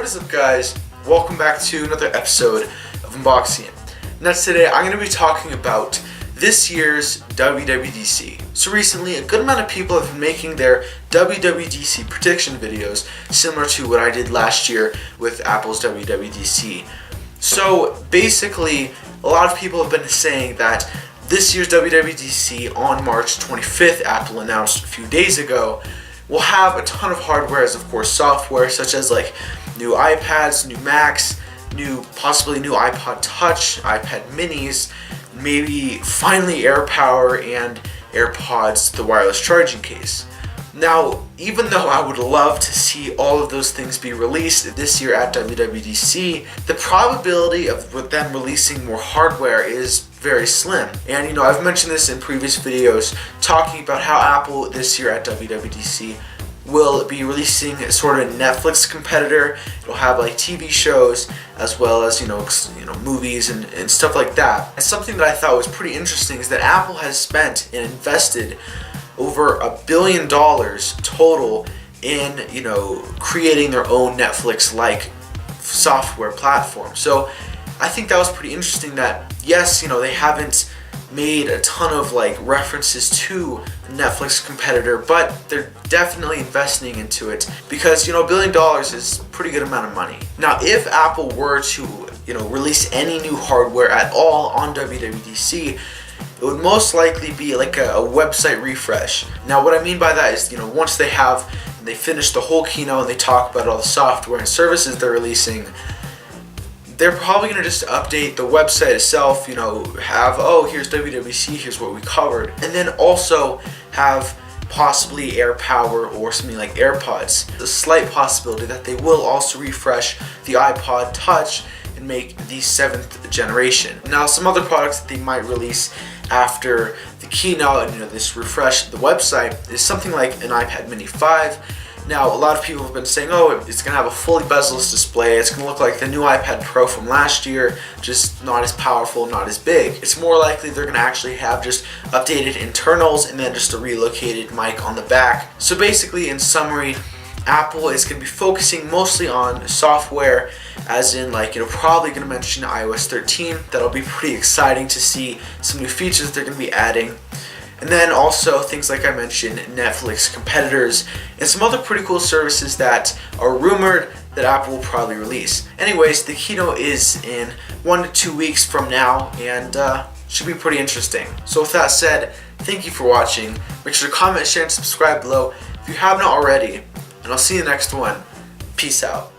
What is up, guys? Welcome back to another episode of Unboxing. Now today I'm going to be talking about this year's WWDC. So recently a good amount of people have been making their WWDC prediction videos similar to what I did last year with Apple's WWDC. So basically a lot of people have been saying that this year's WWDC on March 25th, Apple announced a few days ago, will have a ton of hardware as of course software, such as like new iPads, new Macs, possibly new iPod Touch, iPad Minis, maybe finally AirPower and AirPods, the wireless charging case. Now, even though I would love to see all of those things be released this year at WWDC, the probability of them releasing more hardware is very slim. And I've mentioned this in previous videos talking about how Apple this year at WWDC will be releasing sort of a Netflix competitor. It'll have like TV shows as well as movies and stuff like that. And something that I thought was pretty interesting is that Apple has spent and invested over $1 billion total in creating their own Netflix-like software platform. So I think that was pretty interesting that yes, they haven't made a ton of references to a Netflix competitor, but they're definitely investing into it because $1 billion is a pretty good amount of money. Now, if Apple were to release any new hardware at all on WWDC, it would most likely be like a website refresh. Now, what I mean by that is, once they finish the whole keynote and they talk about all the software and services they're releasing, they're probably going to just update the website itself, have, oh, here's WWDC, here's what we covered, and then also have possibly AirPower or something like AirPods. There's a slight possibility that they will also refresh the iPod Touch and make the 7th generation. Now, some other products that they might release after the keynote and this refresh the website is something like an iPad Mini 5. Now, a lot of people have been saying, oh, it's going to have a fully bezel-less display. It's going to look like the new iPad Pro from last year, just not as powerful, not as big. It's more likely they're going to actually have just updated internals and then just a relocated mic on the back. So basically, in summary, Apple is going to be focusing mostly on software, as in probably going to mention iOS 13. That'll be pretty exciting to see some new features they're going to be adding. And then also things like I mentioned, Netflix competitors, and some other pretty cool services that are rumored that Apple will probably release. Anyways, the keynote is in 1 to 2 weeks from now, and should be pretty interesting. So with that said, thank you for watching. Make sure to comment, share, and subscribe below if you have not already. And I'll see you in the next one. Peace out.